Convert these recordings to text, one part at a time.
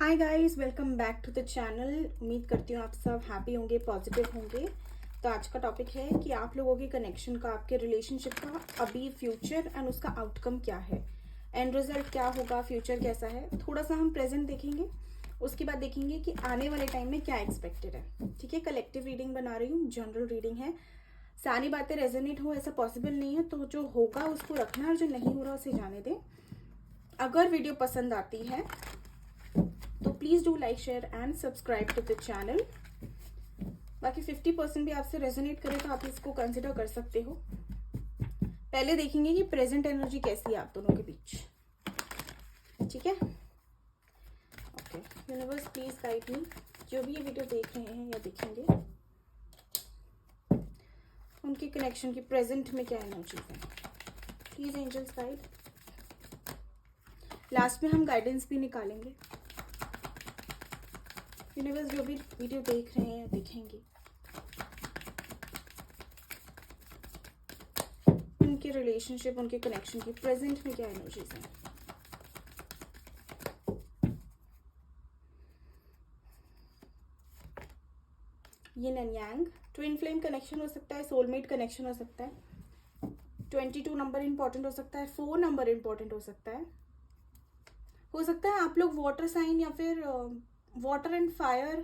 Hi guys, welcome back to the channel. उम्मीद करती हूँ आप सब हैप्पी होंगे, पॉजिटिव होंगे। तो आज का टॉपिक है कि आप लोगों के कनेक्शन का, आपके रिलेशनशिप का अभी फ्यूचर एंड उसका आउटकम क्या है, एंड रिजल्ट क्या होगा, फ्यूचर कैसा है। थोड़ा सा हम प्रेजेंट देखेंगे, उसके बाद देखेंगे कि आने वाले टाइम में क्या एक्सपेक्टेड है। ठीक है, कलेक्टिव रीडिंग बना रही हूँ, जनरल रीडिंग है। सारी बातें रेजोनेट हो ऐसा पॉसिबल नहीं है, तो जो होगा उसको रखना और जो नहीं हो रहा उसे जाने दें। अगर वीडियो पसंद आती है तो please do like, share and subscribe to the channel. बाकी 50% भी आपसे रेजोनेट करे तो आप इसको कंसिडर कर सकते हो। पहले देखेंगे कि प्रेजेंट एनर्जी कैसी है आप दोनों के बीच। ठीक है, ओके। यूनिवर्स प्लीज गाइड मी, जो भी ये वीडियो देख रहे हैं या देखेंगे, उनके कनेक्शन की प्रेजेंट में क्या एनर्जी है। Please angels guide. लास्ट में हम गाइडेंस भी निकालेंगे। यूनिवर्स जो भी वीडियो देख रहे हैं देखेंगे, उनके रिलेशनशिप, उनके कनेक्शन की प्रेजेंट में क्या एनर्जीज हैं। Yin and yang, twin flame connection हो सकता है, सोलमेट कनेक्शन हो सकता है, 22 नंबर इंपॉर्टेंट हो सकता है, 4 नंबर इंपॉर्टेंट हो सकता है आप लोग वाटर साइन या फिर water and fire,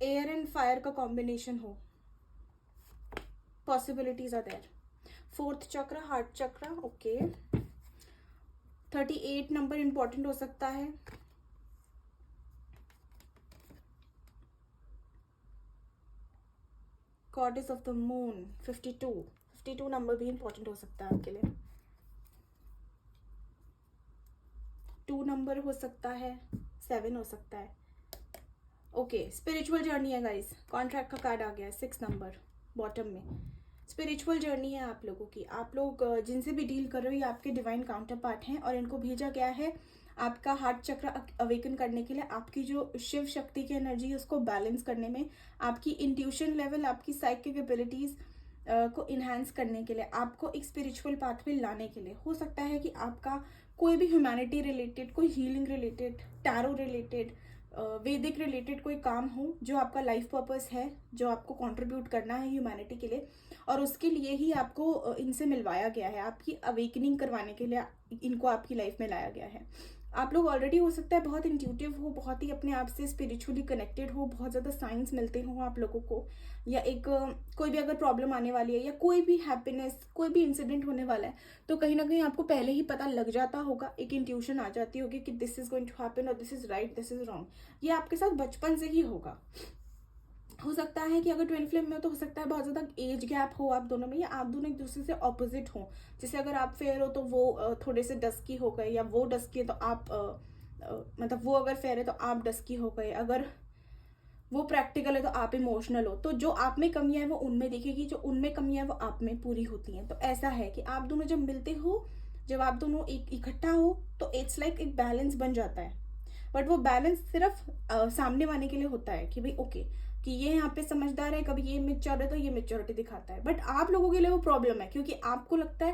air and fire का कॉम्बिनेशन हो। Possibilities are there. 4th chakra, heart चक्र, ओके। 38 नंबर इंपॉर्टेंट हो सकता है। Goddess of the moon, 52 number भी इंपॉर्टेंट हो सकता है आपके लिए। 2 नंबर हो सकता है, 7 हो सकता है। ओके, स्पिरिचुअल जर्नी है गाइस। कॉन्ट्रैक्ट का कार्ड आ गया है, 6 नंबर बॉटम में। स्पिरिचुअल जर्नी है आप लोगों की। आप लोग जिनसे भी डील कर रहे हो ये आपके डिवाइन काउंटर पार्ट हैं और इनको भेजा गया है आपका हार्ट चक्र अवेकन करने के लिए, आपकी जो शिव शक्ति की एनर्जी है उसको बैलेंस करने में, आपकी इंट्यूशन लेवल, आपकी साइकिक एबिलिटीज को इन्हांस करने के लिए, आपको एक स्पिरिचुअल पाथ पे लाने के लिए। हो सकता है कि आपका कोई भी ह्यूमैनिटी रिलेटेड, कोई हीलिंग रिलेटेड, टैरो रिलेटेड, वैदिक रिलेटेड कोई काम हो जो आपका लाइफ पर्पस है, जो आपको कंट्रीब्यूट करना है ह्यूमैनिटी के लिए, और उसके लिए ही आपको इनसे मिलवाया गया है। आपकी अवेकनिंग करवाने के लिए इनको आपकी लाइफ में लाया गया है। आप लोग ऑलरेडी हो सकता है बहुत इंट्यूटिव हो, बहुत ही अपने आप से स्पिरिचुअली कनेक्टेड हो, बहुत ज़्यादा साइंस मिलते हो आप लोगों को, या एक कोई भी अगर प्रॉब्लम आने वाली है या कोई भी हैप्पीनेस, कोई भी इंसिडेंट होने वाला है तो कहीं ना कहीं आपको पहले ही पता लग जाता होगा, एक इंट्यूशन आ जाती होगी कि this is going to happen और this is right, this is wrong. ये आपके साथ बचपन से ही होगा। हो सकता है कि अगर ट्विन फ्लेम में तो हो सकता है बहुत ज़्यादा एज गैप हो आप दोनों में, या आप दोनों एक दूसरे से ऑपोजिट हो। जैसे अगर आप फेयर हो तो वो थोड़े से डस्की हो गए, या वो डस्की है तो आप मतलब वो अगर फेयर है तो आप डस्की हो गए, अगर वो प्रैक्टिकल है तो आप इमोशनल हो। तो जो आप में कमियां है वो उनमें दिखेगी, जो उनमें कमियां है वो आप में पूरी होती हैं। तो ऐसा है कि आप दोनों जब मिलते हो, जब आप दोनों एक इकट्ठा हो तो इट्स लाइक एक बैलेंस बन जाता है। बट वो बैलेंस सिर्फ सामने वाले के लिए होता है कि भाई ओके, कि ये यहाँ पे समझदार है, कभी ये मेच्योर है तो ये मेच्योरिटी दिखाता है। बट आप लोगों के लिए वो प्रॉब्लम है, क्योंकि आपको लगता है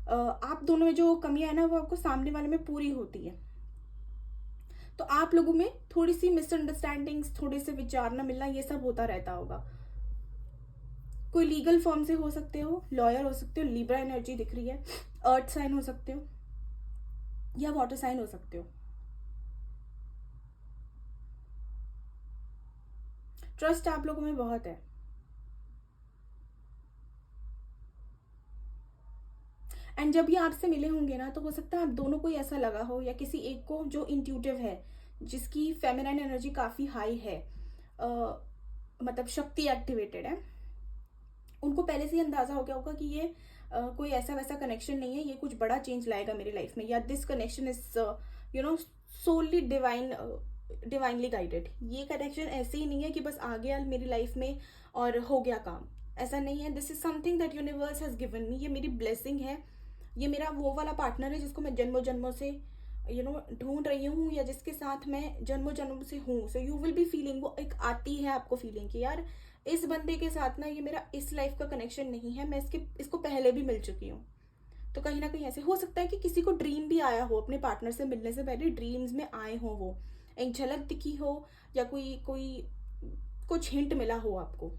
आप दोनों में जो कमियां है ना वो आपको सामने वाले में पूरी होती है। तो आप लोगों में थोड़ी सी मिसअंडरस्टैंडिंग्स, थोड़े से विचार न मिलना, ये सब होता रहता होगा। कोई लीगल फॉर्म से हो सकते हो, लॉयर हो सकते हो, लिब्रा एनर्जी दिख रही है, अर्थ साइन हो सकते हो या वाटर साइन हो सकते हो। ट्रस्ट आप लोगों में बहुत है। एंड जब ये आपसे मिले होंगे ना तो हो सकता है आप दोनों को ही ऐसा लगा हो, या किसी एक को जो इंट्यूटिव है, जिसकी फेमिनाइन एनर्जी काफी हाई है, मतलब शक्ति एक्टिवेटेड है, उनको पहले से ही अंदाजा हो गया होगा कि ये कोई ऐसा वैसा कनेक्शन नहीं है, ये कुछ बड़ा चेंज लाएगा मेरी लाइफ में, या this connection is solely divinely guided. ये कनेक्शन ऐसे ही नहीं है कि बस आ गया मेरी लाइफ में और हो गया काम, ऐसा नहीं है। This is something that universe has given me, ये मेरी ब्लेसिंग है, ये मेरा वो वाला पार्टनर है जिसको मैं जन्मों जन्मों से ढूंढ रही हूँ, या जिसके साथ मैं जन्मों जन्मों से हूँ। So you will be feeling, वो एक आती है आपको फीलिंग कि यार इस बंदे के साथ ना ये मेरा इस लाइफ का कनेक्शन नहीं है, मैं इसको पहले भी मिल चुकी हूँ। तो कहीं ना कहीं ऐसे हो सकता है कि किसी को ड्रीम भी आया हो, अपने पार्टनर से मिलने से पहले ड्रीम्स में आए हो वो, एक झलक दिखी हो या कोई कोई कुछ हिंट मिला हो आपको।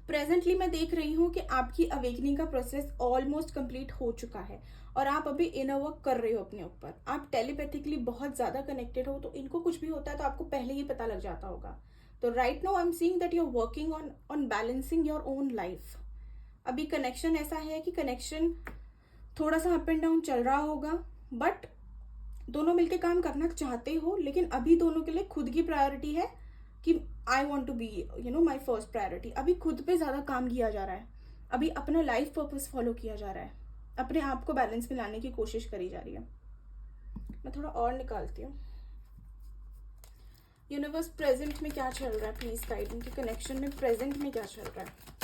प्रेजेंटली मैं देख रही हूँ कि आपकी अवेकनिंग का प्रोसेस ऑलमोस्ट कंप्लीट हो चुका है और आप अभी इनर वर्क कर रहे हो अपने ऊपर। आप टेलीपैथिकली बहुत ज़्यादा कनेक्टेड हो, तो इनको कुछ भी होता है तो आपको पहले ही पता लग जाता होगा। तो right now I am seeing that you are working on balancing your own life. अभी कनेक्शन ऐसा है कि कनेक्शन थोड़ा सा अप एंड डाउन चल रहा होगा, बट दोनों मिलकर काम करना चाहते हो, लेकिन अभी दोनों के लिए खुद की प्रायोरिटी है कि I want to be my first priority. अभी खुद पे ज़्यादा काम किया जा रहा है, अभी अपना लाइफ पर्पस फॉलो किया जा रहा है, अपने आप को बैलेंस में लाने की कोशिश करी जा रही है। मैं थोड़ा और निकालती हूँ। यूनिवर्स प्रेजेंट में क्या चल रहा है, प्लीज गाइड। उनके कनेक्शन में प्रेजेंट में क्या चल रहा है।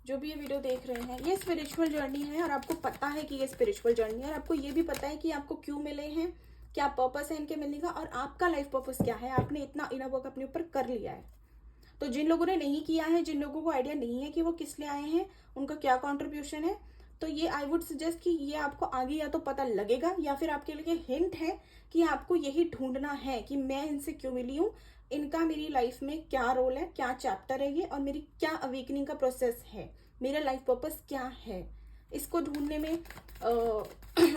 जो भी ये वीडियो देख रहे हैं, ये स्पिरिचुअल जर्नी है और आपको पता है कि ये स्पिरिचुअल जर्नी है और आपको ये भी पता है कि आपको क्यों मिले हैं, क्या पर्पस है इनके मिलने का और आपका लाइफ पर्पस क्या है। आपने इतना इनर वर्क अपने ऊपर कर लिया है। तो जिन लोगों ने नहीं किया है, जिन लोगों को आइडिया नहीं है कि वो किस लिए आए हैं, उनका क्या कॉन्ट्रीब्यूशन है, तो ये आई वुड सजेस्ट कि ये आपको आगे या तो पता लगेगा या फिर आपके लिए हिंट है कि आपको यही ढूंढना है कि मैं इनसे क्यों मिली हूँ, इनका मेरी लाइफ में क्या रोल है, क्या चैप्टर है ये, और मेरी क्या अवेकनिंग का प्रोसेस है, मेरा लाइफ पर्पस क्या है। इसको ढूंढने में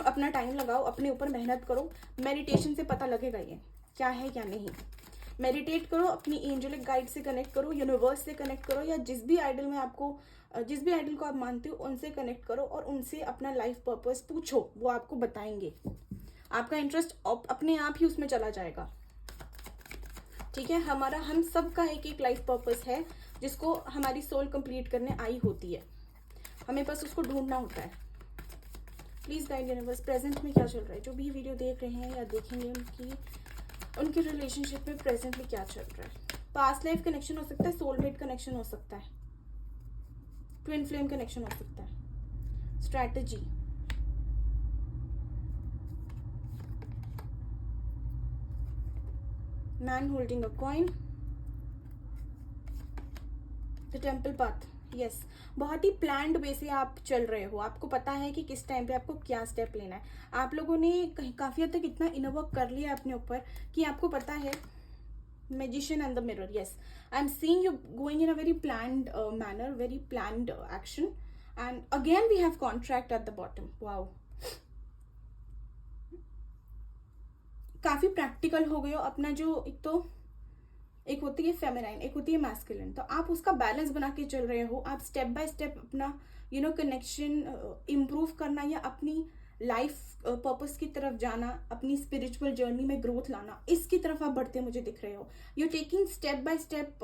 अपना टाइम लगाओ, अपने ऊपर मेहनत करो। मेडिटेशन से पता लगेगा ये क्या है क्या नहीं। मेडिटेट करो, अपनी एंजेलिक गाइड से कनेक्ट करो, यूनिवर्स से कनेक्ट करो, या जिस भी आइडल को आप मानते हो उनसे कनेक्ट करो और उनसे अपना लाइफ पर्पस पूछो, वो आपको बताएंगे। आपका इंटरेस्ट अपने आप ही उसमें चला जाएगा। ठीक है, हम सब का एक एक लाइफ पर्पस है जिसको हमारी सोल कंप्लीट करने आई होती है, हमें बस उसको ढूंढना होता है। प्लीज गाइड यूनिवर्स, प्रेजेंट में क्या चल रहा है। जो भी वीडियो देख रहे हैं या देखेंगे, उनके रिलेशनशिप में प्रेजेंटली क्या चल रहा है। पास्ट लाइफ कनेक्शन हो सकता है, सोलमेट कनेक्शन हो सकता है, ट्विन फ्लेम कनेक्शन हो सकता है। Strategy, man holding a coin, the temple path. Yes, बहुत ही प्लान्ड वे से आप चल रहे हो। आपको पता है कि किस टाइम पे आपको क्या स्टेप लेना है। आप लोगों ने काफी हद तक इतना इनर वर्क कर लिया अपने ऊपर कि आपको पता है। Magician and the mirror, yes, I am seeing you going in a very planned manner, very planned action, and again we have contract at the bottom. Wow, काफी प्रैक्टिकल हो गए हो। अपना जो एक होती है फेमिनाइन, एक होती है मैस्कुलिन, तो आप उसका बैलेंस बना के चल रहे हो। आप स्टेप बाय स्टेप अपना कनेक्शन इम्प्रूव करना या अपनी लाइफ पर्पस की तरफ जाना, अपनी स्पिरिचुअल जर्नी में ग्रोथ लाना, इसकी तरफ आप बढ़ते मुझे दिख रहे हो। You taking step by step,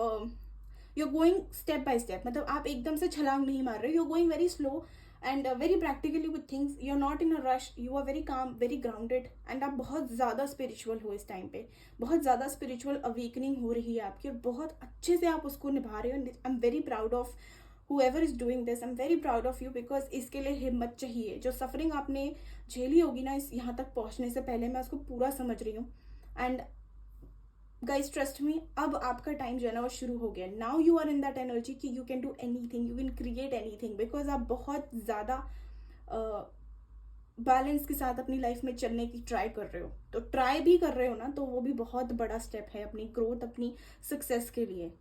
you going step by step, मतलब आप एकदम से छलांग नहीं मार रहे हो। You going very slow and very practically with things. You are not in a rush, you are very calm, very grounded, and आप बहुत ज़्यादा स्पिरिचुअल हो इस टाइम पे। बहुत ज़्यादा स्पिरिचुअल अवेकनिंग हो रही है आपकी और बहुत अच्छे से आप उसको निभा रहे हो। I am very proud of whoever is doing this, I'm very proud of you, because इसके लिए हिम्मत चाहिए। जो सफरिंग आपने झेली होगी ना इस यहाँ तक पहुँचने से पहले, मैं उसको पूरा समझ रही हूँ। एंड गाइज ट्रस्ट मी, अब आपका टाइम जो है ना वो शुरू हो गया। Now you are in that energy कि you can do anything, you can create anything, because आप बहुत ज़्यादा बैलेंस के साथ अपनी लाइफ में चलने की ट्राई कर रहे हो। तो ट्राई भी कर रहे हो ना, तो वो भी बहुत बड़ा स्टेप है अपनी ग्रोथ, अपनी सक्सेस के लिए।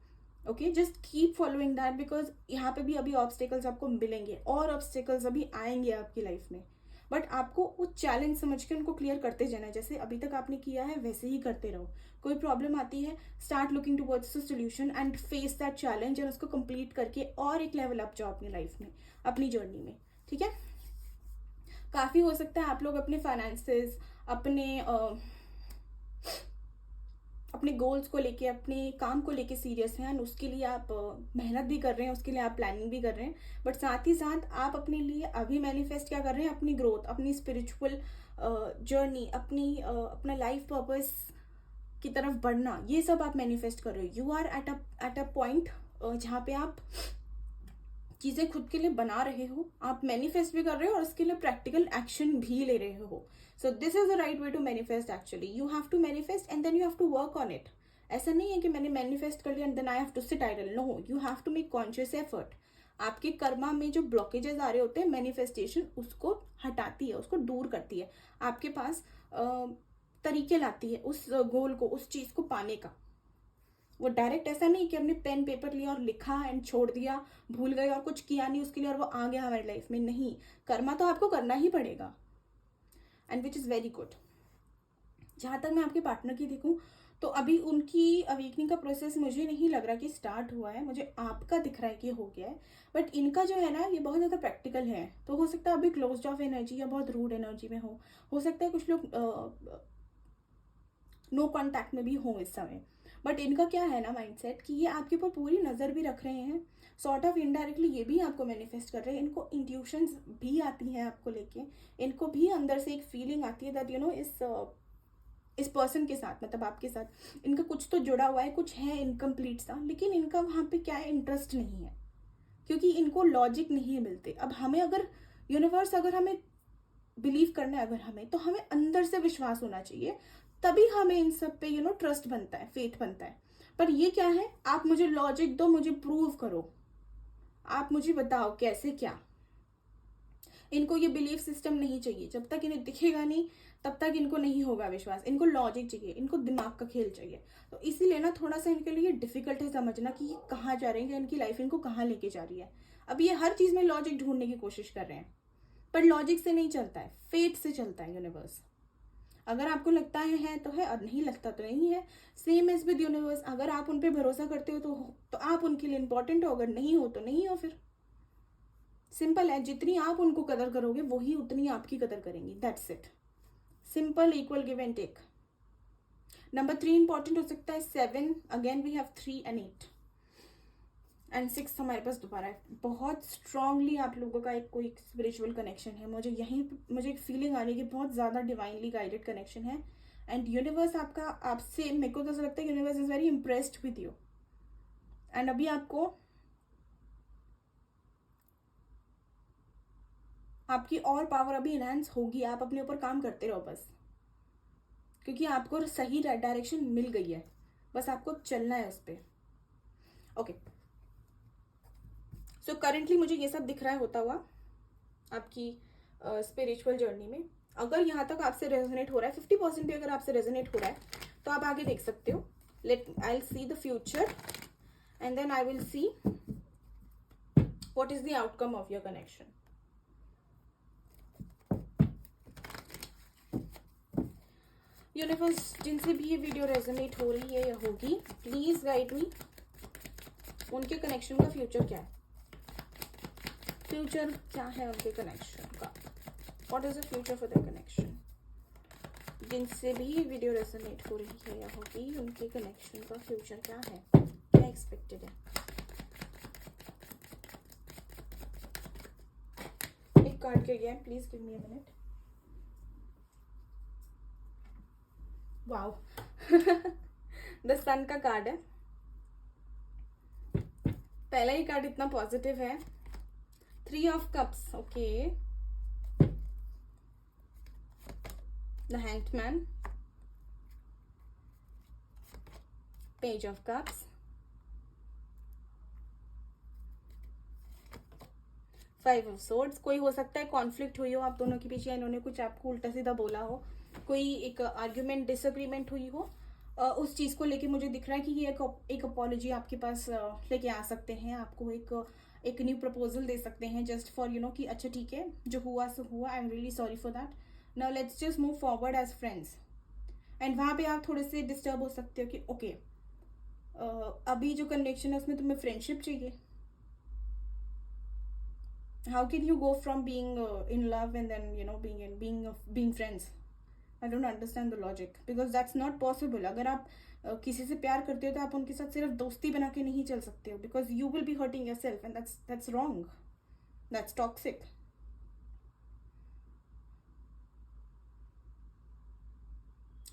Okay, just keep following that, because यहाँ पे भी अभी ऑब्स्टिकल्स आपको मिलेंगे और ऑब्स्टिकल्स अभी आएंगे आपकी लाइफ में, बट आपको वो चैलेंज समझ के उनको क्लियर करते जाना है। जैसे अभी तक आपने किया है वैसे ही करते रहो। कोई प्रॉब्लम आती है, start looking towards the solution and face that challenge, और उसको कंप्लीट करके और एक लेवल अप जाओ अपनी लाइफ में, अपनी जर्नी में। ठीक है, काफ़ी हो सकता है आप लोग अपने फाइनेंसेस, अपने गोल्स को लेके, अपने काम को लेके सीरियस हैं, उसके लिए आप मेहनत भी कर रहे हैं, उसके लिए आप प्लानिंग भी कर रहे हैं, बट साथ ही साथ आप अपने लिए अभी मैनिफेस्ट क्या कर रहे हैं, अपनी ग्रोथ, अपनी स्पिरिचुअल जर्नी, अपना लाइफ पर्पस की तरफ बढ़ना, ये सब आप मैनिफेस्ट कर रहे हो। You are at a point जहाँ पे आप चीज़ें खुद के लिए बना रहे हो, आप मैनिफेस्ट भी कर रहे हो और उसके लिए प्रैक्टिकल एक्शन भी ले रहे हो। So this is the right way to manifest. Actually you have to manifest and then you have to work on it. ऐसा नहीं है कि मैंने मैनिफेस्ट कर लिया and then I have to sit idle. No, you have to make conscious effort. आपके कर्मा में जो ब्लॉकेजेस आ रहे होते हैं, मैनिफेस्टेशन उसको हटाती है, उसको दूर करती है। आपके पास तरीके लाती है उस गोल को, उस चीज को पाने का। वो डायरेक्ट ऐसा नहीं कि हमने पेन पेपर लिया और लिखा एंड छोड़ दिया, भूल गए और कुछ किया नहीं उसके लिए और वो आ गया हमारी लाइफ में। नहीं, कर्मा तो आपको करना ही पड़ेगा, and which is very good. जहाँ तक मैं आपके पार्टनर की देखूँ तो अभी उनकी अवेकनिंग का प्रोसेस मुझे नहीं लग रहा कि स्टार्ट हुआ है, मुझे आपका दिख रहा है कि हो गया है। बट इनका जो है ना, ये बहुत ज़्यादा प्रैक्टिकल है, तो हो सकता है अभी क्लोज्ड ऑफ एनर्जी या बहुत रूड एनर्जी में हो सकता है कुछ लोग नो कॉन्टैक्ट में भी हो इस समय। बट इनका क्या है ना माइंडसेट कि ये आपके ऊपर पूरी नज़र भी रख रहे हैं, सॉर्ट ऑफ इनडायरेक्टली ये भी आपको मैनिफेस्ट कर रहे हैं। इनको इंट्यूशंस भी आती हैं आपको लेके, इनको भी अंदर से एक फीलिंग आती है दैट यू नो इस पर्सन के साथ, मतलब आपके साथ इनका कुछ तो जुड़ा हुआ है, कुछ है इनकम्प्लीट सा, लेकिन इनका वहाँ पे क्या है, इंटरेस्ट नहीं है, क्योंकि इनको लॉजिक नहीं मिलते। अब हमें अगर यूनिवर्स, अगर हमें बिलीव करना है अगर हमें, तो हमें अंदर से विश्वास होना चाहिए, तभी हमें इन सब पे ट्रस्ट बनता है, फेथ बनता है। पर ये क्या है, आप मुझे लॉजिक दो, मुझे प्रूव करो, आप मुझे बताओ कैसे क्या। इनको ये बिलीफ सिस्टम नहीं चाहिए, जब तक इन्हें दिखेगा नहीं तब तक इनको नहीं होगा विश्वास। इनको लॉजिक चाहिए, इनको दिमाग का खेल चाहिए। तो इसीलिए ना थोड़ा सा इनके लिए डिफिकल्ट है समझना कि ये कहाँ जा रहे हैं, इनकी लाइफ इनको कहाँ लेके जा रही है। अब ये हर चीज़ में लॉजिक ढूंढने की कोशिश कर रहे हैं, पर लॉजिक से नहीं चलता है, फेथ से चलता है यूनिवर्स। अगर आपको लगता है तो है, और नहीं लगता तो नहीं है। सेम एज विद यूनिवर्स, अगर आप उन पर भरोसा करते हो तो आप उनके लिए इंपॉर्टेंट हो, अगर नहीं हो तो नहीं हो। फिर सिंपल है, जितनी आप उनको कदर करोगे वही उतनी आपकी कदर करेंगी, that's it. Simple, equal, give and take. Number 3 important हो सकता है, 7 again we have 3 and 8 and 6 हमारे पास दोबारा है। बहुत स्ट्रांगली आप लोगों का एक कोई स्पिरिचुअल कनेक्शन है, मुझे एक फीलिंग आ रही है कि बहुत ज़्यादा डिवाइनली गाइडेड कनेक्शन है। एंड यूनिवर्स आपका आपसे, मेरे को तो ऐसा लगता है universe is very impressed with you. And अभी आपकी और पावर अभी इनहेंस होगी, आप अपने ऊपर काम करते रहो बस, क्योंकि आपको सही डायरेक्शन मिल गई है, बस आपको चलना है उस पर। ओके, सो करेंटली मुझे ये सब दिख रहा है होता हुआ आपकी स्पिरिचुअल जर्नी में। अगर यहाँ तक आपसे रेजोनेट हो रहा है, 50% भी अगर आपसे रेजोनेट हो रहा है, तो आप आगे देख सकते हो। I will see the future and then I will see what is the outcome of your connection. Universe, जिनसे भी ये वीडियो रेजोनेट हो रही है या होगी, प्लीज गाइड मी, उनके कनेक्शन का फ्यूचर क्या है, फ्यूचर क्या है उनके कनेक्शन का, what is the future for the connection. जिनसे भी ये वीडियो रेजोनेट हो रही है या होगी, उनके कनेक्शन का फ्यूचर क्या है, क्या एक्सपेक्टेड है। एक कार्ड के गया, please give me a minute. Wow the sun का कार्ड है। पहला ही कार्ड इतना पॉजिटिव है, 3 of cups, okay, the hanged man, page of cups, 5 of swords. कोई हो सकता है कॉन्फ्लिक्ट हुई हो आप दोनों के बीच, या इन्होंने कुछ आपको उल्टा सीधा बोला हो, कोई एक आर्ग्यूमेंट, डिसएग्रीमेंट हुई हो, उस चीज़ को लेके मुझे दिख रहा है कि ये एक अपॉलॉजी आपके पास लेके आ सकते हैं, आपको एक न्यू प्रपोजल दे सकते हैं, जस्ट फॉर कि अच्छा ठीक है, जो हुआ सो हुआ, I am really sorry for that, now let's just move forward as friends. And वहाँ पे आप थोड़े से डिस्टर्ब हो सकते हो कि ओके, अभी जो कनेक्शन है उसमें तुम्हें फ्रेंडशिप चाहिए। How can you go from being in love and then being friends? I don't understand the logic because that's not possible. अगर आप किसी से प्यार करते हो तो आप उनके साथ सिर्फ दोस्ती बना के नहीं चल सकते हो, because you will be hurting yourself and that's wrong. That's toxic.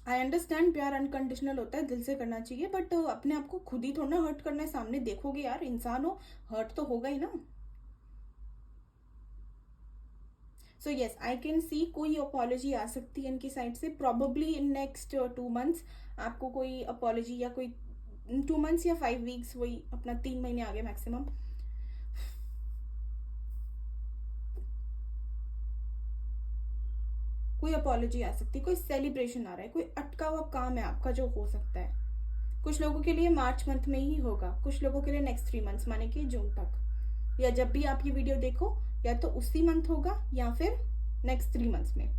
I understand प्यार अनकंडीशनल होता है, दिल से करना चाहिए, बट अपने आप को खुद ही थोड़ा ना हर्ट करना है। सामने देखोगे यार, इंसान हो, हर्ट तो होगा ही ना। So yes, I can see कोई अपॉलॉजी आ सकती है इनकी साइड से, प्रॉबली इन नेक्स्ट 2 months आपको कोई अपॉलॉजी, या कोई 2 months या 5 weeks, वही अपना 3 महीने आगे मैक्सिमम, कोई कोई अपॉलॉजी आ सकती है, कोई सेलिब्रेशन आ रहा है, कोई अटका हुआ काम है आपका जो हो सकता है। कुछ लोगों के लिए मार्च मंथ में ही होगा, कुछ लोगों के लिए नेक्स्ट 3 मंथ्स माने कि जून तक, या जब भी आप ये वीडियो देखो या तो उसी मंथ होगा या फिर नेक्स्ट 3 मंथ्स में।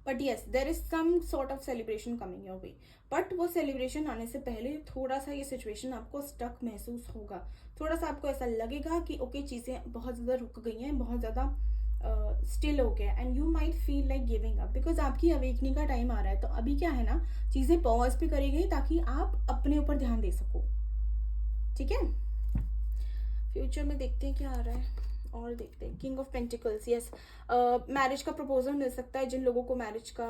But yes, there is some sort of celebration coming your way, but वो सेलिब्रेशन आने से पहले थोड़ा सा ये सिचुएशन आपको स्टक महसूस होगा, थोड़ा सा आपको ऐसा लगेगा कि ओके चीज़ें बहुत ज़्यादा रुक गई हैं, बहुत ज़्यादा स्टिल हो गया, and you might feel like giving up, because आपकी अवेकनिंग का टाइम आ रहा है। तो अभी क्या है ना, चीज़ें पॉज भी करी गई ताकि आप अपने ऊपर ध्यान दे सको, ठीक है। फ्यूचर में देखते हैं क्या आ रहा है और देखते हैं। King of pentacles, yes, marriage का प्रपोजल मिल सकता है जिन लोगों को मैरिज का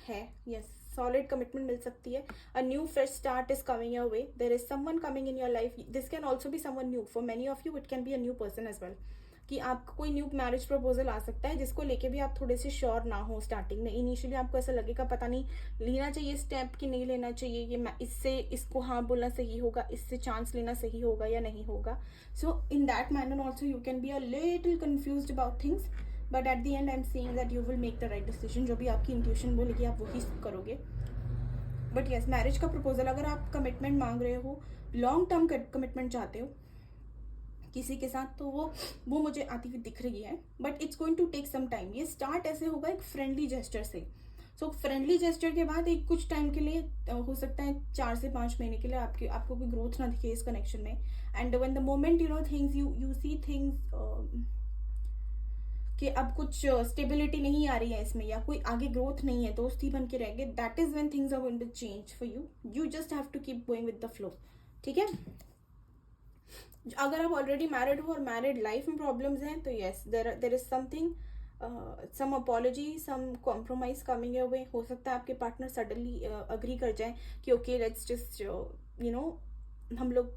है, यस, सॉलिड कमिटमेंट मिल सकती है। A new fresh start is coming your way, there is someone coming in your life, this can also be someone new, for many of you it can be a new person as well, कि आपको कोई new marriage proposal आ सकता है जिसको लेके भी आप थोड़े से श्योर ना हो स्टार्टिंग में। इनिशियली आपको ऐसा लगेगा पता नहीं लेना चाहिए स्टेप कि नहीं लेना चाहिए, ये इससे इसको हाँ बोलना सही होगा, इससे चांस लेना सही होगा या नहीं होगा। So in that manner also you can be a little confused about things, but at the end I am saying that you will make the right decision. जो भी आपकी इंट्यूशन बोलेगी आप वही करोगे। बट यस, मैरिज का proposal, अगर आप कमिटमेंट मांग रहे हो, लॉन्ग टर्म कमिटमेंट चाहते हो किसी के साथ, तो वो मुझे आती हुई दिख रही है, but it's going to take some time. ये स्टार्ट ऐसे होगा एक फ्रेंडली जेस्चर से। सो फ्रेंडली जेस्चर के बाद एक कुछ टाइम के लिए हो सकता है 4 से 5 महीने के लिए आपको कोई ग्रोथ ना दिखे इस कनेक्शन में। And when the moment you know things you see things कि अब कुछ स्टेबिलिटी नहीं आ रही है इसमें, या कोई आगे ग्रोथ नहीं है, दोस्ती बन के रह गए, that is when things are going to change for you. You just have to keep going with the flow, ठीक है। अगर आप ऑलरेडी मैरिड हो और मैरिड लाइफ में प्रॉब्लम्स हैं तो yes, there is something, some apology, some compromise coming your way. हो सकता है आपके पार्टनर सडनली अग्री कर जाए कि okay let's just you know हम लोग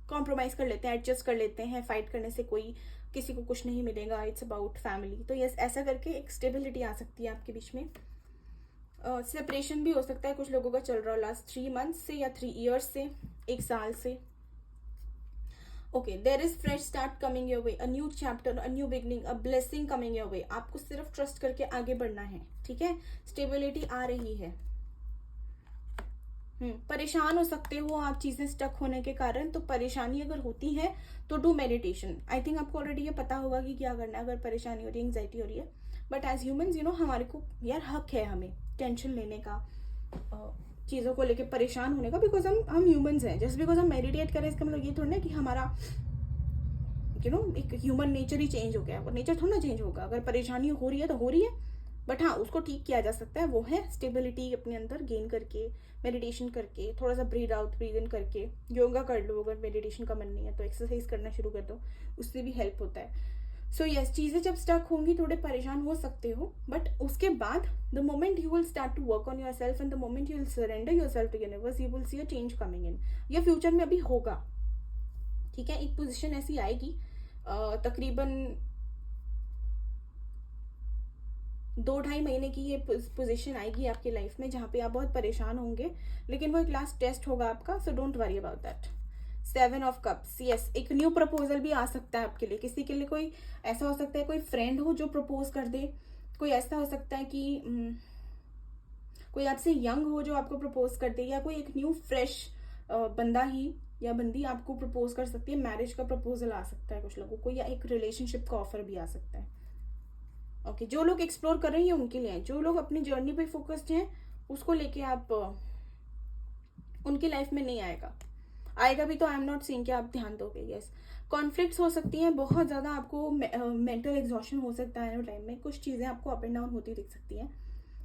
कॉम्प्रोमाइज कर लेते हैं, एडजस्ट कर लेते हैं, फाइट करने से कोई किसी को कुछ नहीं मिलेगा, इट्स अबाउट फैमिली। तो यस, ऐसा करके एक स्टेबिलिटी आ सकती है आपके बीच में। सेपरेशन भी हो सकता है कुछ लोगों का चल रहा हो लास्ट 3 मंथ्स से या 3 ईयर्स से, 1 साल से। Okay, there is fresh start coming your way, a new chapter, a new beginning, a blessing coming your वे। आपको सिर्फ ट्रस्ट करके आगे बढ़ना है, ठीक है। स्टेबिलिटी आ रही है। परेशान हो सकते हो आप चीजें स्टक होने के कारण, तो परेशानी अगर होती है तो डू मेडिटेशन। आई थिंक आपको ऑलरेडी ये पता होगा कि क्या करना है अगर परेशानी हो रही है, एंग्जाइटी हो रही है। But as humans you know हमारे को यार हक है हमें टेंशन लेने का, चीज़ों को लेके परेशान होने का, बिकॉज हम ह्यूमंस हैं। जस्ट बिकॉज हम मेडिटेट करें इसका मतलब ये थोड़ा ना कि हमारा यू नो एक ह्यूमन नेचर ही चेंज हो गया, वो नेचर थोड़ा ना चेंज होगा। अगर परेशानी हो रही है तो हो रही है, बट हाँ उसको ठीक किया जा सकता है। वो है स्टेबिलिटी अपने अंदर गेन करके, मेडिटेशन करके, थोड़ा सा ब्रीद आउट ब्रीद इन करके, योगा कर लो। अगर मेडिटेशन का मन नहीं है तो एक्सरसाइज करना शुरू कर दो, उससे भी हेल्प होता है। सो यस, चीज़ें जब स्टक होंगी थोड़े परेशान हो सकते हो, बट उसके बाद the moment you will start to work on yourself and the moment you will surrender yourself to universe, you will see a change coming in. या फ्यूचर में अभी होगा, ठीक है। एक पोजीशन ऐसी आएगी तकरीबन 2-2.5 महीने की ये पोजीशन आएगी आपकी लाइफ में जहाँ पे आप बहुत परेशान होंगे, लेकिन वो एक लास्ट टेस्ट होगा आपका। So don't worry about that. 7 of cups, yes, एक न्यू प्रपोजल भी आ सकता है आपके लिए। किसी के लिए कोई ऐसा हो सकता है, कोई फ्रेंड हो जो प्रपोज कर दे, कोई ऐसा हो सकता है कि कोई आपसे यंग हो जो आपको प्रपोज कर दे, या कोई एक न्यू फ्रेश बंदा ही या बंदी आपको प्रपोज कर सकती है। मैरिज का प्रपोजल आ सकता है कुछ लोगों को, या एक रिलेशनशिप का ऑफर भी आ सकता है। ओके, जो लोग एक्सप्लोर कर रहे हैं उनके लिए, जो लोग अपनी जर्नी पे फोकस्ड हैं उसको लेके आप उनकी लाइफ में नहीं आएगा भी तो आई एम नॉट सेइंग कि आप ध्यान दोगे। यस, कॉन्फ्लिक्ट्स हो सकती हैं बहुत ज़्यादा, आपको मेंटल एग्जॉशन हो सकता है टाइम में, कुछ चीज़ें आपको अप एंड डाउन होती दिख सकती हैं,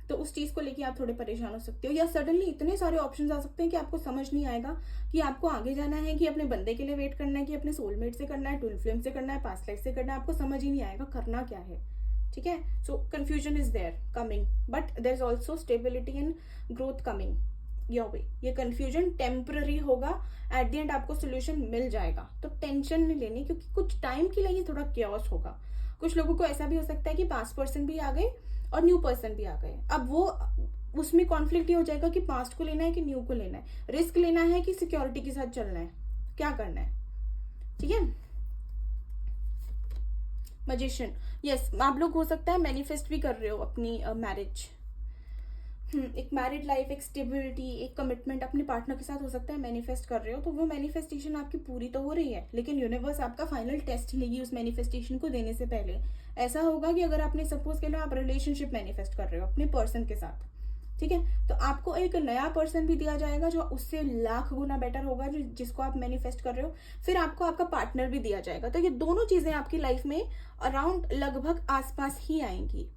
तो उस चीज़ को लेके आप थोड़े परेशान हो सकते हो। या सडनली इतने सारे ऑप्शंस आ सकते हैं कि आपको समझ नहीं आएगा कि आपको आगे जाना है कि अपने बंदे के लिए वेट करना है, कि अपने सोलमेट से करना है, ट्विन फ्लेम से करना है, पास्ट लाइफ से करना है, आपको समझ ही नहीं आएगा करना क्या है, ठीक है। So confusion is there coming, but there is also stability and growth coming your way. ये कंफ्यूजन टेम्पररी होगा, एट द एंड आपको सोल्यूशन मिल जाएगा, तो टेंशन नहीं लेनी, क्योंकि कुछ टाइम के लिए ही थोड़ा क्योस होगा। कुछ लोगों को ऐसा भी हो सकता है कि पास्ट पर्सन भी आ गए और न्यू पर्सन भी आ गए। अब वो उसमें कॉन्फ्लिक्ट ये हो जाएगा कि पास्ट को लेना है कि न्यू को लेना है, रिस्क लेना है कि सिक्योरिटी के साथ चलना है, क्या करना है, ठीक है। मैजिशियन, यस, आप लोग हो सकता है मैनिफेस्ट भी कर रहे हो अपनी मैरिज, एक मैरिड लाइफ, एक स्टेबिलिटी, एक कमिटमेंट अपने पार्टनर के साथ हो सकता है मैनिफेस्ट कर रहे हो। तो वो मैनिफेस्टेशन आपकी पूरी तो हो रही है, लेकिन यूनिवर्स आपका फाइनल टेस्ट लेगी उस मैनिफेस्टेशन को देने से पहले। ऐसा होगा कि अगर आपने सपोज के लिए आप रिलेशनशिप मैनिफेस्ट कर रहे हो अपने पर्सन के साथ, ठीक है, तो आपको एक नया पर्सन भी दिया जाएगा जो उससे लाख गुना बेटर होगा, जो जिसको आप मैनिफेस्ट कर रहे हो। फिर आपको आपका पार्टनर भी दिया जाएगा। तो ये दोनों चीजें आपकी लाइफ में अराउंड लगभग आसपास ही आएंगी।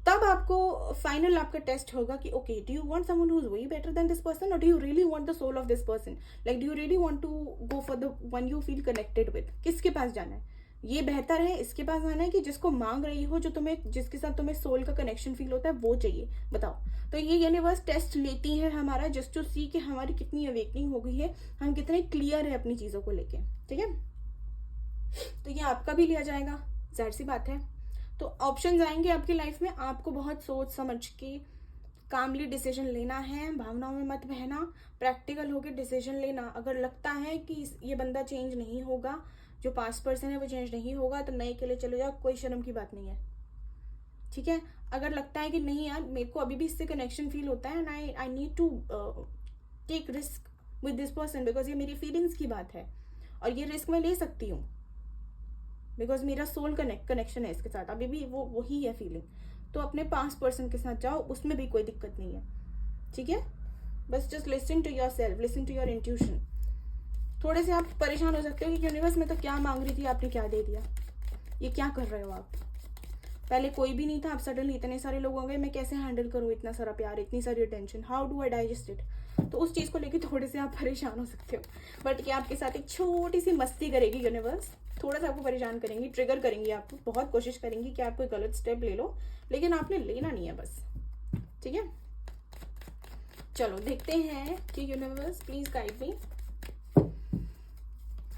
तब आपको फाइनल आपका टेस्ट होगा कि okay, do you want someone who is way better than this person, or do you really want the soul of this person, like do you really want to go for the one you feel connected with. किसके पास जाना है, ये बेहतर है इसके पास जाना है, कि जिसको मांग रही हो, जो तुम्हें, जिसके साथ तुम्हें सोल का कनेक्शन फील होता है, वो चाहिए, बताओ। तो ये यूनिवर्स टेस्ट लेती है हमारा, जस्ट टू सी कि हमारी कितनी अवेकनिंग हो गई है, हम कितने क्लियर है अपनी चीजों को लेके, ठीक है। तो ये आपका भी लिया जाएगा, जाहिर सी बात है। तो ऑप्शंस आएंगे आपकी लाइफ में, आपको बहुत सोच समझ के कामली डिसीजन लेना है, भावनाओं में मत बहना, प्रैक्टिकल होकर डिसीजन लेना। अगर लगता है कि ये बंदा चेंज नहीं होगा, जो पास्ट पर्सन है वो चेंज नहीं होगा, तो नए के लिए चले जाओ, कोई शर्म की बात नहीं है, ठीक है। अगर लगता है कि नहीं यार, मेरे को अभी भी इससे कनेक्शन फील होता है, and I need to take risk with this person, because ये मेरी फीलिंग्स की बात है और ये रिस्क मैं ले सकती हूँ, बिकॉज मेरा सोल कनेक्शन है इसके साथ, अभी भी वो वही है फीलिंग, तो अपने पास्ट पर्सन के साथ जाओ, उसमें भी कोई दिक्कत नहीं है, ठीक है। बस just listen to yourself, listen to your intuition. थोड़े से आप परेशान हो सकते हो कि यूनिवर्स में तो क्या मांग रही थी, आपने क्या दे दिया, ये क्या कर रहे हो आप, पहले कोई भी नहीं था, अब सडनली इतने सारे लोग हो गए, मैं कैसे हैंडल करूँ इतना सारा प्यार, इतनी सारी attention, how do I digest it. तो उस चीज़ को लेके थोड़े से आप परेशान हो सकते हो, बट क्या आपके साथ एक छोटी सी मस्ती करेगी यूनिवर्स, थोड़ा सा आपको परेशान करेंगी, ट्रिगर करेंगी, आपको बहुत कोशिश करेंगी कि आप कोई गलत स्टेप ले लो, लेकिन आपने लेना नहीं है बस, ठीक है। चलो देखते हैं कि universe please guide me,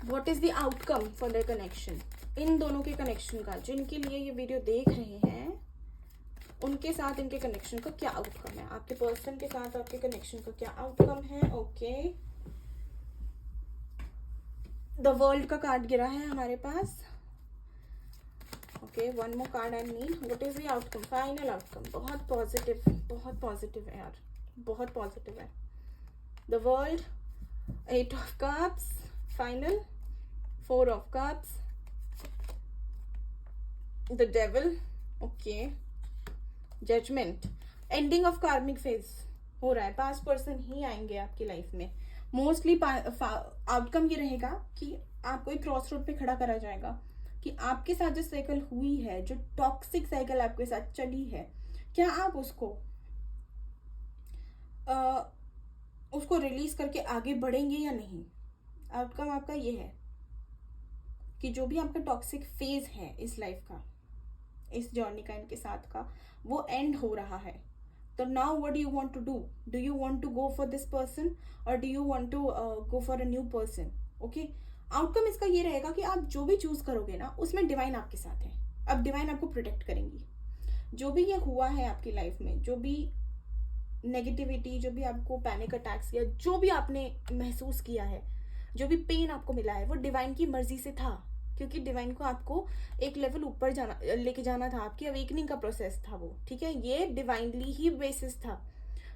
what is the outcome for the connection, इन दोनों के कनेक्शन का, जिनके लिए ये वीडियो देख रहे हैं उनके साथ इनके कनेक्शन का क्या आउटकम है, आपके पर्सन के साथ आपके कनेक्शन का क्या आउटकम है। ओके, द वर्ल्ड का कार्ड गिरा है हमारे पास। Okay, one more card I need, what is the outcome, final outcome. बहुत पॉजिटिव है यार, बहुत पॉजिटिव है। The world, 8 of cups, final 4 of cups, the devil, okay, judgement, ending of karmic phase हो रहा है, पास्ट पर्सन ही आएंगे आपकी लाइफ में। मोस्टली आउटकम ये रहेगा कि आपको एक क्रॉस रोड पे खड़ा करा जाएगा कि आपके साथ जो साइकिल हुई है, जो टॉक्सिक साइकिल आपके साथ चली है, क्या आप उसको रिलीज करके आगे बढ़ेंगे या नहीं। आउटकम आपका ये है कि जो भी आपका टॉक्सिक फेज है इस लाइफ का, इस जर्नी का, इनके साथ का, वो एंड हो रहा है। तो now what do you want to do you want to go for this person or do you want to go for a new person. Okay, outcome इसका ये रहेगा कि आप जो भी चूज करोगे ना, उसमें डिवाइन आपके साथ है, अब डिवाइन आपको प्रोटेक्ट करेंगी। जो भी ये हुआ है आपकी लाइफ में, जो भी नेगेटिविटी, जो भी आपको पैनिक अटैक्स या जो भी आपने महसूस किया है, जो भी पेन आपको मिला है, वो डिवाइन की मर्जी से था, क्योंकि डिवाइन को आपको एक लेवल ऊपर जाना, लेके जाना था, आपकी अवेकनिंग का प्रोसेस था वो, ठीक है, ये डिवाइनली ही बेसिस था।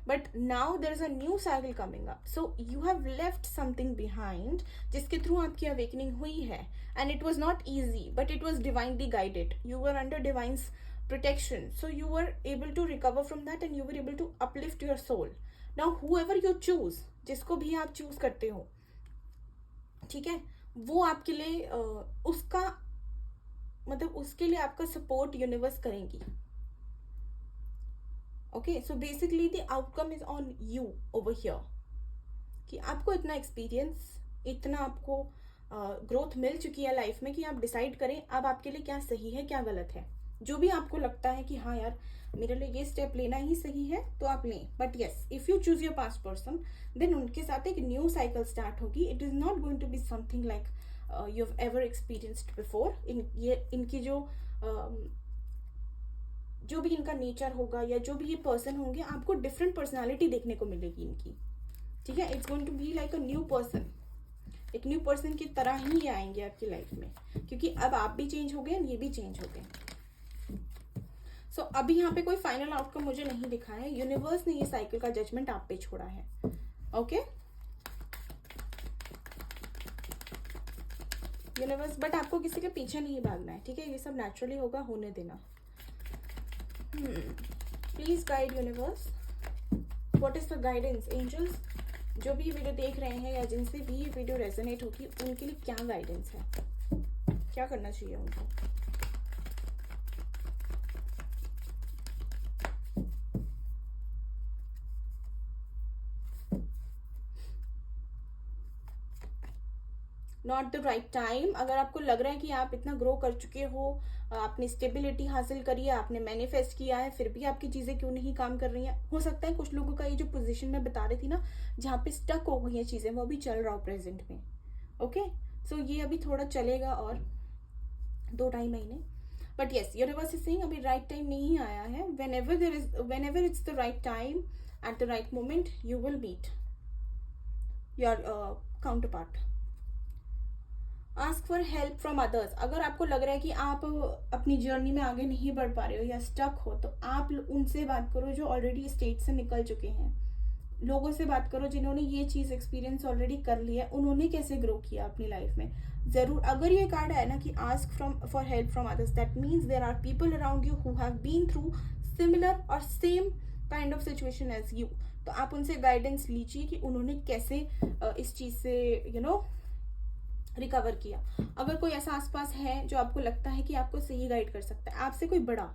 But now there is a new cycle coming up, so you have left something behind, जिसके थ्रू आपकी अवेकनिंग हुई है, and it was not easy, but it was divinely guided, you were under divine's protection, so you were able to recover from that and you were able to uplift your soul. Now whoever you choose, जिसको भी आप choose करते हो, ठीक है, वो आपके लिए उसका मतलब उसके लिए आपका सपोर्ट यूनिवर्स करेंगी। Okay, so basically the outcome is on you over here, कि आपको इतना एक्सपीरियंस, इतना आपको ग्रोथ मिल चुकी है लाइफ में कि आप डिसाइड करें अब आपके लिए क्या सही है, क्या गलत है। जो भी आपको लगता है कि हाँ यार मेरे लिए ये स्टेप लेना ही सही है, तो आप लें। But yes, if you choose your past person, then उनके साथ एक न्यू साइकिल स्टार्ट होगी। It is not going to be something like you have ever experienced before. इनकी जो भी इनका नेचर होगा या जो भी ये पर्सन होंगे, आपको डिफरेंट पर्सनालिटी देखने को मिलेगी इनकी, ठीक है। It's going to be like a new person, एक न्यू पर्सन की तरह ही ये आएंगे आपकी लाइफ में, क्योंकि अब आप भी चेंज हो गए, ये भी चेंज हो गए। सो अभी यहाँ पे कोई फाइनल आउटकम मुझे नहीं दिखा है। यूनिवर्स ने ये साइकिल का जजमेंट आप पे छोड़ा है। ओके यूनिवर्स, बट आपको किसी के पीछे नहीं भागना है, ठीक है? ये सब नेचुरली होगा, होने देना। Please guide universe, what is the guidance angels? जो भी वीडियो देख रहे हैं या जिनसे भी ये वीडियो रेजोनेट होगी, उनके लिए क्या गाइडेंस है, क्या करना चाहिए उनको? Not the right time. अगर आपको लग रहा है कि आप इतना ग्रो कर चुके हो, आपने स्टेबिलिटी हासिल करी है, आपने मैनिफेस्ट किया है, फिर भी आपकी चीज़ें क्यों नहीं काम कर रही हैं? हो सकता है कुछ लोगों का ये जो पोजीशन में बता रही थी ना, जहाँ पे स्टक हो गई हैं चीज़ें, वो अभी चल रहा हो प्रेजेंट में। ओके सो ये अभी थोड़ा चलेगा और 2-2.5 महीने। But yes, universe is saying अभी राइट टाइम नहीं आया है। whenever it's the right time, at the right moment, you will meet your counterpart. Ask for help from others. अगर आपको लग रहा है कि आप अपनी जर्नी में आगे नहीं बढ़ पा रहे हो या स्टक हो, तो आप उनसे बात करो जो ऑलरेडी स्टेज से निकल चुके हैं। लोगों से बात करो जिन्होंने ये चीज़ एक्सपीरियंस ऑलरेडी कर लिया है, उन्होंने कैसे ग्रो किया अपनी लाइफ में। ज़रूर अगर ये कार्ड है ना कि ask for help from others, that means there are people around you who have been through similar और same kind of situation as you. तो आप उनसे गाइडेंस लीजिए कि उन्होंने कैसे इस चीज़ से रिकवर किया। अगर कोई ऐसा आसपास है जो आपको लगता है कि आपको सही गाइड कर सकता है, आपसे कोई बड़ा,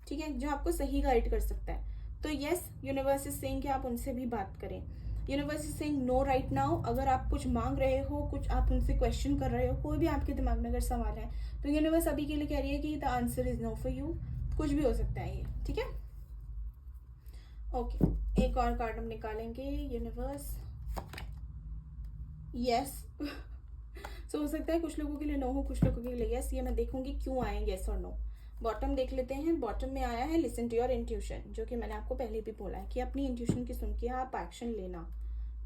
ठीक है, जो आपको सही गाइड कर सकता है, तो यस, यूनिवर्स इज सेइंग कि आप उनसे भी बात करें। Universe is saying no right now. अगर आप कुछ मांग रहे हो, कुछ आप उनसे क्वेश्चन कर रहे हो, कोई भी आपके दिमाग में अगर सवाल है, तो यूनिवर्स अभी के लिए कह रही है कि the answer is no for you. कुछ भी हो सकता है ये, ठीक है? ओके एक और कार्ड हम निकालेंगे। यूनिवर्स, यस सो हो सकता है कुछ लोगों के लिए नो हो, कुछ लोगों के लिए यस। ये मैं देखूंगी क्यों आए यस और नो। बॉटम देख लेते हैं। बॉटम में आया है लिसन टू योर इंट्यूशन, जो कि मैंने आपको पहले भी बोला है कि अपनी इंट्यूशन की सुन के आप एक्शन लेना,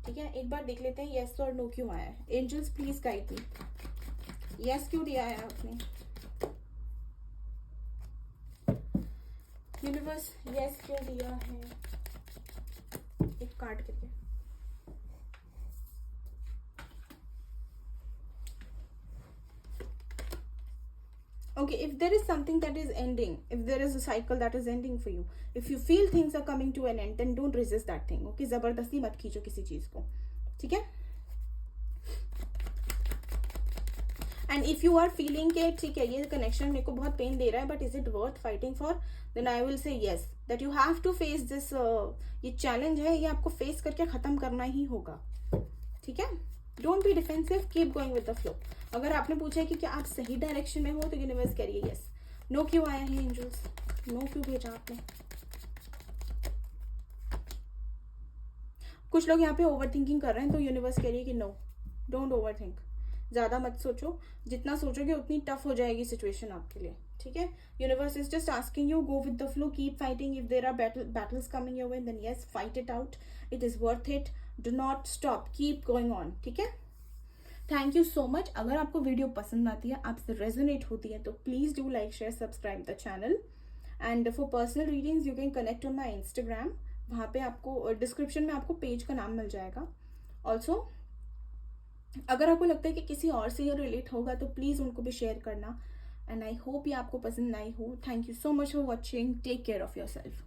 ठीक है? एक बार देख लेते हैं यस और नो क्यों आया है। Angels please guide me, yes क्यों दिया है आपने? यूनिवर्स यस क्यों दिया है? एक कार्ड करके। Okay, if there is something that is ending, if there is a cycle that is ending for you, if you feel things are coming to an end, then don't resist that thing. Okay, जबरदस्ती मत खींचो किसी चीज को, ठीक है? And if you are feeling के ठीक है ये कनेक्शन मेरे को बहुत पेन दे रहा है, but is it worth fighting for, then I will say yes, that you have to face this. ये चैलेंज है, ये आपको फेस करके खत्म करना ही होगा, ठीक है? Don't be defensive, keep going with the flow. अगर आपने पूछा है कि क्या आप सही डायरेक्शन में हो, तो यूनिवर्स कह रही है यस। नो क्यों आया है एंजल्स? नो क्यों भेजा आपने? कुछ लोग यहाँ पे ओवर थिंकिंग कर रहे हैं, तो यूनिवर्स कह रही है कि नो, डोंट ओवर थिंक। ज़्यादा मत सोचो, जितना सोचोगे उतनी टफ हो जाएगी सिचुएशन आपके लिए, ठीक है? Universe is just asking you, go with the flow, keep fighting. If there are battles coming your way, then yes, fight it out, it is worth it, do not stop, keep going on, ठीक है? Thank you so much. अगर आपको video पसंद आती है, आपसे resonate होती है, तो please do like, share, subscribe the channel. And for personal readings you can connect on my Instagram, वहाँ पे आपको डिस्क्रिप्शन में आपको पेज का नाम मिल जाएगा। ऑल्सो अगर आपको लगता है कि किसी और से ये रिलेट होगा, तो प्लीज़ उनको भी शेयर करना। एंड आई होप ये आपको पसंद आई हो। Thank you so much for watching, take care of your self.